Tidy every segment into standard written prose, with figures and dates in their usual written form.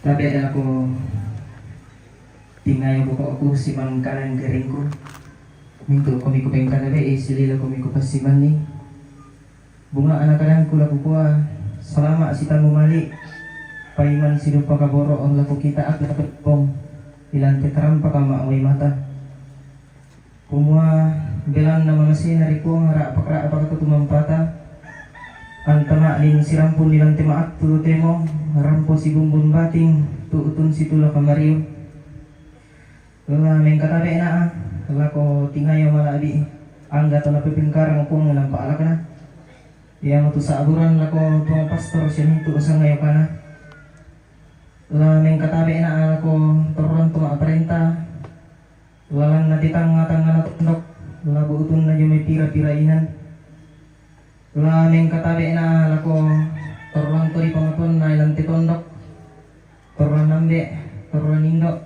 Tapi aku tingay buko ako si man kanan garing ko. Minto kami ko peng kanabe silila kami ko pasiman ni. Bunga anak kanan ko laku kuha. Salama si tamu mali. Paiman sido pagaboro ang laku kita at lapetpong. Ilan tetram pa kamaaway mata. Kumua bilang na mga sinari ko ngara pakra pagkatutumampata. Ang tama din sirampun nilang timaak tulutemo. Rampo si bumbun bating tuutun si tula kamariyo. Lala meng katabe na lala ko tingayo maladi. Ang gato na pipingkarang kung ng paalak na. Yang tu sa aburan lako tuang pastor siya nito sa ngayo ka na. Lala meng katabe na lako turon tuma aparenta. Lalang natitang nga tundok. Lala buutun na yung may pira-pirainan. Lala meng katabe na lako turon turi pangutun na ilang titondok. Turon nambe, turon indo.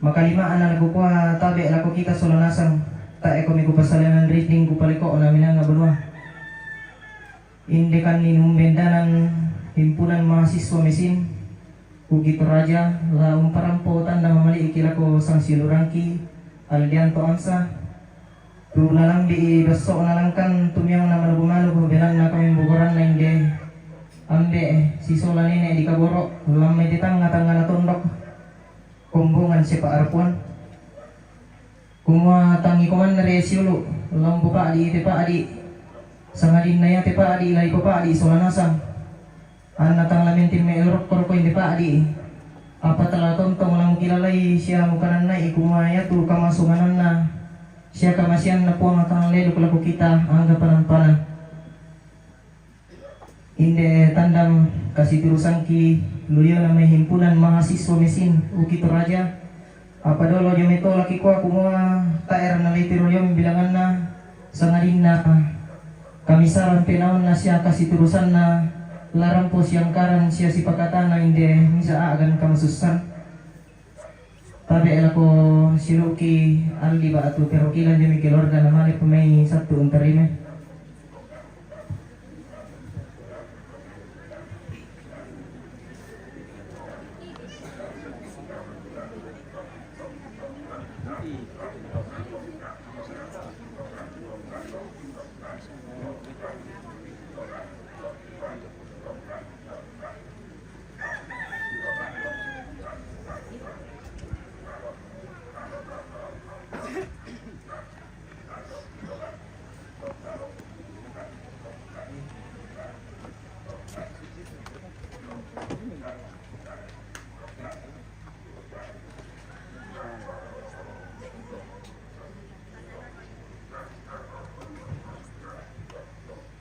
Makalimaan na nagkukuha tabi lako kita solonasang. Tae ko may kupasalanan rating ko paliko o namin nga banwa. Hindi kan ninumbenda ng himpunan mahasiswa mesin. Kugito raja, laong parampotan na mamali ikila ko sang silurangki, aldianto ansa. Puro na lang di baso na lang kan tumiyang na malabumalo ko bilang na kami bukuran na hindi. Ambe, si sola nene di kaboro, ulang may ditang nga na tundok. Kumbungan si paarpuan. Kumuha tangi kuman na resiulo, ulang buka di ite pa adi. Sangadin na yate pa adi, ilay ko pa adi, sola nasang. Anatang lamintin may elrok ko hindi pa adi. Apa talaton tong lang kilalay siya mukanan na ikumaya tu kamasunganan na. Siya kamasiyan na po ang atang lelo ko kita hangga panang-panang. Hindi tandam kasi tirusan ki luyo na may himpunan mahasiswa mesin ukito raja. Apa dolo yung ito laki ko kumuha taer na litiro yung bilangan na sangadin na kamisaran pinahon na siya kasi tirusan na larang po siyang karan siya si pagkata na hindi misa agan kamasusan. Tabi ala ko si Ruki aldi ba ato pero kilan yung mikilorga na mali pa may sabto untarime.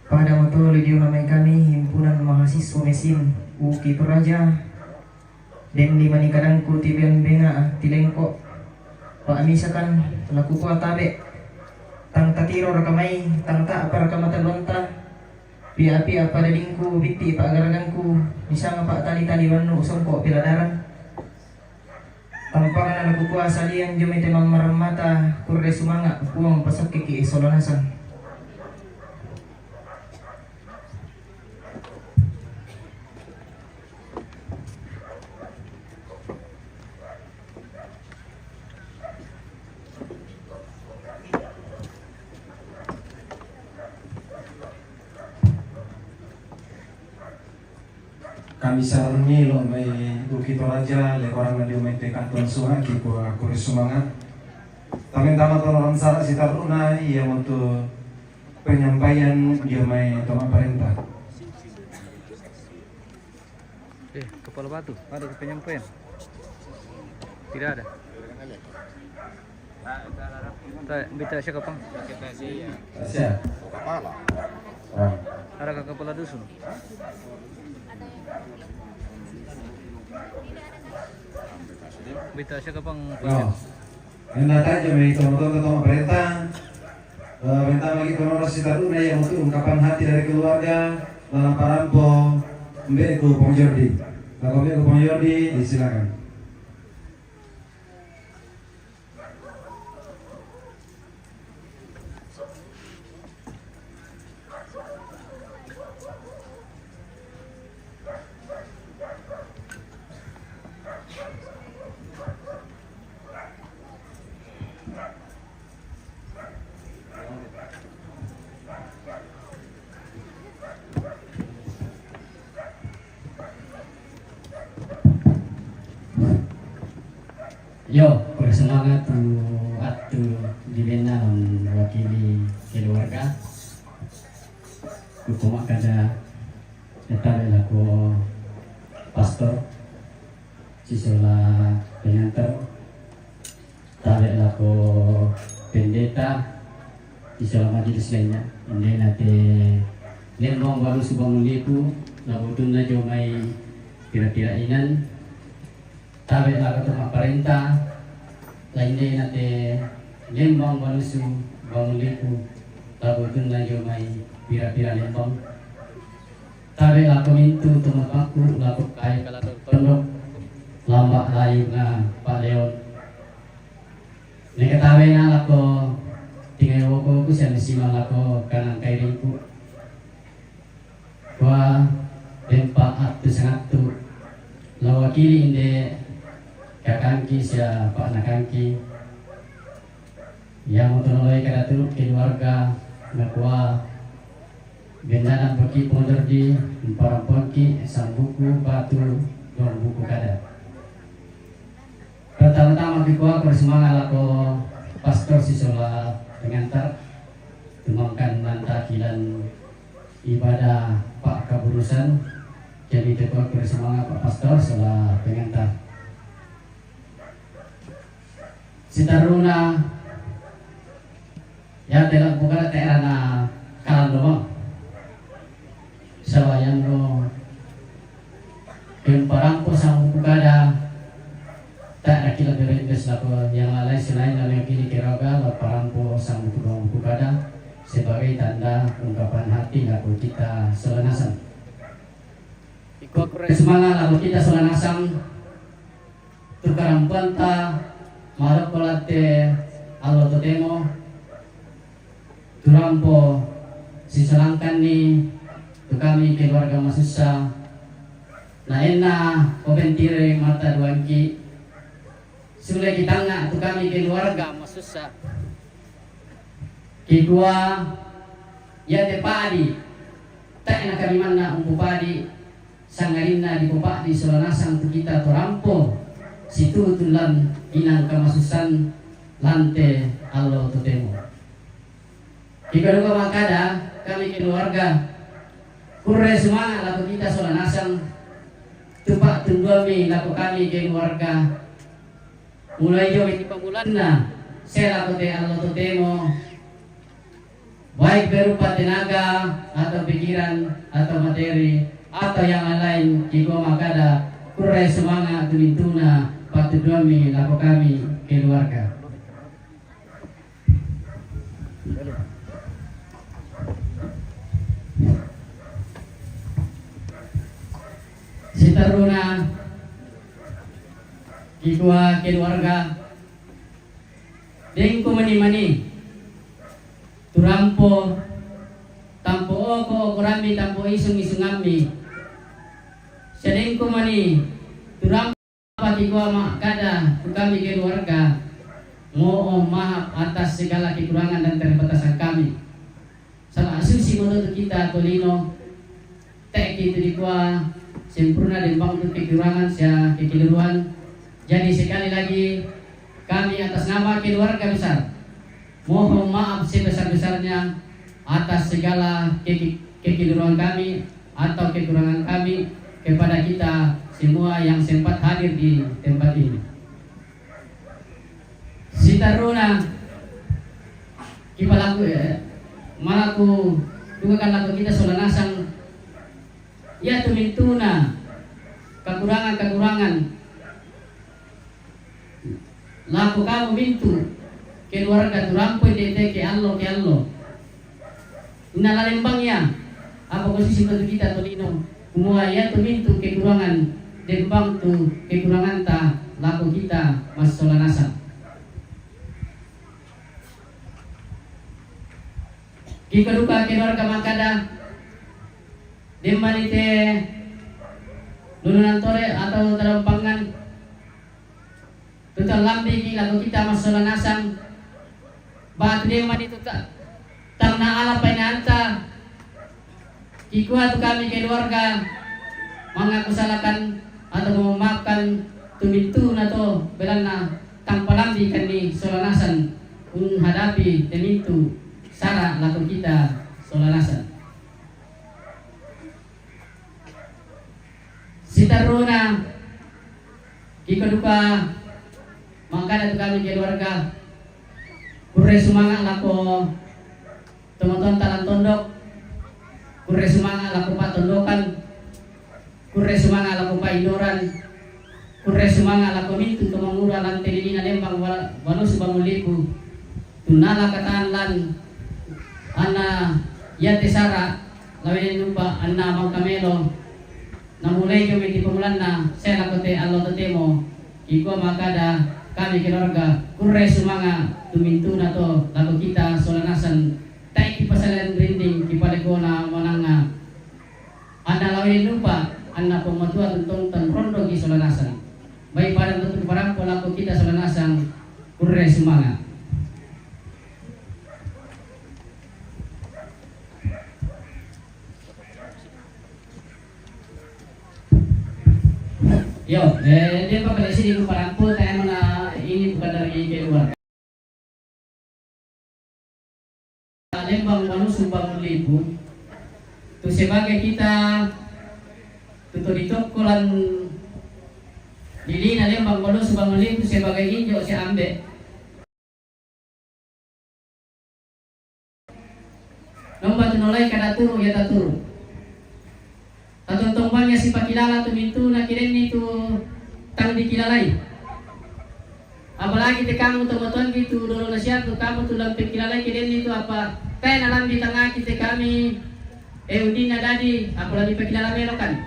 Pada waktu lidio namai kami himpunan mahasiswa mesin uki Toraja dan di manikadang kultibian bena tilengko pak misakan laku kuat tabe tang tatiro rakamai tang tak apa rakamatan lonta pia-pia pada dingku biti pak garaganku bisa pak tali-tali wanu songko piladaran tampakan laku kuat salian jomete mamar mata kurde sumanga puang pasak kiki solanasan. Kami sarungi lo may ukito raja le orang na may kanton sunga kipo aku semangat. Tapi tama tolong sarak si taruna ia untuk penyampaian dia may toma perintah. Kepala batu ada penyampaian? Tidak ada. Bisa siya kapang? Siya. Kepala. Ada ke kepala dusun? Bisa siya kapang? No. Hendak aja may toma perintah. Perintah bagi orang si taruna yang untuk ungkapan hati dari keluarga dalam parampo Mbak Pong Jordi. Kalau Mbak Pong Jordi disilakan. Yo, bersemangat tu atu dibina wakili keluarga. Kukumak kada etabe lako pastor, sisola pengantar, tabe lako pendeta, sisola majelis lainnya. Ini nanti lembong baru subang liku, labutun na jo may tira-tira inan. Tabe lako tuma parenta, lainnya nanti lembong baru subang liku, labutun na jo may pira-pira lembong. Tabe lako mintu tumakaku lako kaya kalator tondok lambak layu na Pak Leon. Nekatabe na lako tingay woko ko siya nisima lako kanang kairingku. Kwa lempa at sangatu lawakili inde kakangki siya Pak Nakangki. Yang tunoloy kadatu keluarga nakwa bendanan bagi pondor di para pongki sang buku batu dong buku kada. Pertama-tama kikuah bersemangat lako pastor sisola pengantar tumangkan nantakilan ibadah Pak Kaburusan. Jadi kikuah bersemangat Pak pastor sola pengantar. Sitaruna ya telak bukan terana kalan doang. Sawayan no yung parangpo sa buku kada tak nakila berendes lako yang lalai selain dalam kini kiraga la parangpo sa buku kada sebagai tanda ungkapan hati lako kita selanasan. Ikut semangat lako kita selanasan tukaram banta marap kolate alo totemo turampo sisalangkan ni tu kami keluarga masusa na ena kopentire mata duangki sule kitanga tu kami keluarga masusa kikua ya te padi tak ena kami mana umpupadi sangarina di pupadi solanasang tu kita torampo situ tulan inang kamasusan lante allo totemo kikaduka makada kami keluarga kurre semangat laku kita solanasang tupak tunduami laku kami keluarga mulai jauh ini pamulan na saya laku te Allah totemo baik berupa tenaga atau pikiran atau materi atau yang lain jika makada kurre semangat tulintuna patuduami laku kami keluarga. Sitaruna kikua keluarga deng kumani-mani turampo tampo oko kurami tampo isung-isungami sedeng kumani turampo kikua makada kami keluarga mohon maaf atas segala kekurangan dan keterbatasan kami. Salah asumsi menurut kita tolino tek itu dikua sempurna dan bangun kekurangan sia kekeliruan. Jadi sekali lagi kami atas nama keluarga besar mohon maaf sebesar-besarnya atas segala kekeliruan kami atau kekurangan kami kepada kita semua yang sempat hadir di tempat ini. Sitaruna kipalaku malaku dugakan laku kita solanasang ya tumintuna kekurangan-kekurangan laku kamu mintu keluarga turampo dete ke Allah inalalimbang ya apa posisi bentuk kita tolino semua ya tumintu kekurangan dembang tu kekurangan ta laku kita mas solanasang kikaduka keluarga makada demanite lulunan tore atau dalam pangan tutal lambi ki lagu kita masalah nasang bat demani tuta tarna ala painanta kikua tu kami keluarga mengaku salahkan atau memaafkan tumintu na to belana tanpa lambi kani solanasan hadapi demitu sara laku kita solanasan. Sitaruna ikaduka mangkana tu kami keluarga kurre sumanga lako teman-teman talan tondok, kurre sumanga lako patondokan, kurre sumanga lako paidoran, kurre sumanga lako mintu tumangura lan telilina lembang walu subanguliku tunala kataan lan ana yate sara lawin lupa anna mangkamelo namulai kami di pemulan na saya lakote Allah tetemo iko makada kami keluarga kurre sumanga tumintu na to lalu kita solanasan taik kipasalan rinding kipalegona mananga anda lawin lupa anna pematua tuntun tan rondo ki solanasan baik pada tutup barang polaku kita solanasan kurre sumanga. Yo, dia pakai sini di Parampul, saya mana ini bukan dari keluarga. Lembang Walu Sumbang Libu, itu sebagai kita tutup di tokolan Lilina Lembang Walu Sumbang Libu sebagai injo si ambe. Nomba tunolai kada turu ya taturu. Tatontong si pakilala tumintu na kiren itu tang dikilalay. Apalagi te kamu teman-teman gitu dulu nasihat tu kamu tu lampir kilalay kiren itu apa? Kaya nalam di tengah kita kami udin na dadi apalagi pakilala melokan.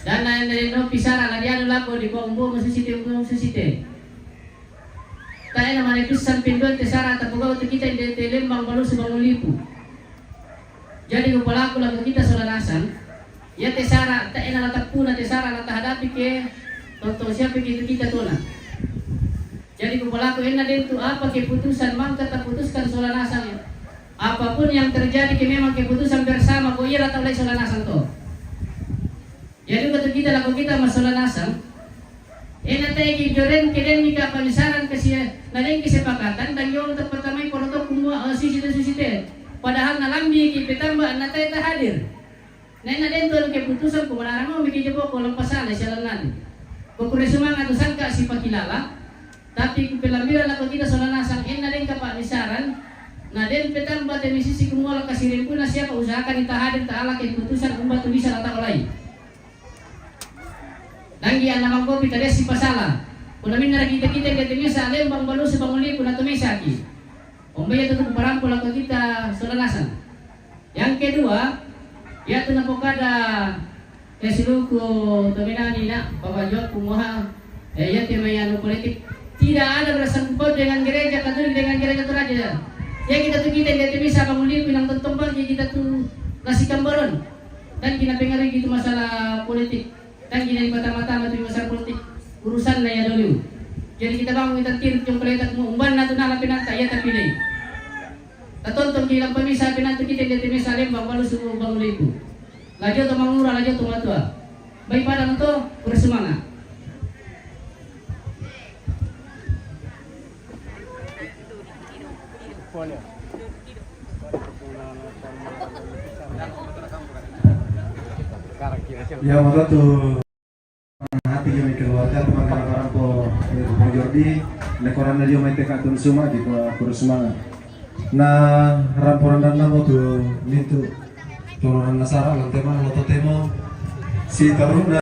Dan na no pisara na diano lako di ko umbo masusite. Kaya naman ipisan pindon te sara tapugaw te kita di Lembang Walu Sumbang Libu. Jadi kepala aku lagu kita solanasan, ya tesara, tak enak latak puna tesara latak hadapi ke, tonton siapa kita tuna. Jadi kepala aku enak itu apa keputusan mangkat tak putuskan solanasan. Apapun yang terjadi memang keputusan bersama, kau iya latak oleh solanasan to. Jadi waktu kita lagu kita masolanasan, enak tadi joren keden nika pemisaran kesia, nadeng kesepakatan dan yang pertama protokol kumua susite. Padahal nalambi ki petamba natai ta hadir. Nena den tuan keputusan kumanara mau bikin jebok kolom pasal selanan. Kokure semangat tu sangka si pakilala. Tapi kupelambira la kita solanasan en den kapa misaran. Na den petamba te misisi kumula kasirin puna siapa usahakan ita hadir ta ala keputusan umbat tu bisa lata olai. Lagi anak mangko pita si pasala. Kunamin na kita sa Lembang Walu Sumbang Libu na tumesaki. Ombaya tetap Parampul atau kita solanasan. Yang kedua, ya tu napokada esiluku dominani nak babajot kumuha ya temayanu politik tidak ada bersangkut dengan gereja Katolik dengan gereja Toraja. Ya kita tu kita tidak bisa bangun pinang tempat kita tu nasi kambaron dan kita pengaruh gitu masalah politik dan kita di mata-mata mati masalah politik urusan naya dulu. Jadi kita bangun kita tir cung keletak mu umban na tunala pinata ya tapi ni. Tatontong kilang pemisa pinatu kita di Mesa Lembang Walu Sumbang Libu. Laju to mangura laju to matua. Baik pada to bersemangat. Ya maka tuh hati kami keluarga teman-teman orang po Jordi lekoran na dia may teka tun suma di ko semangat. Na ramporan dan namo tu nintu toloran nasara lang tema no temo si taruna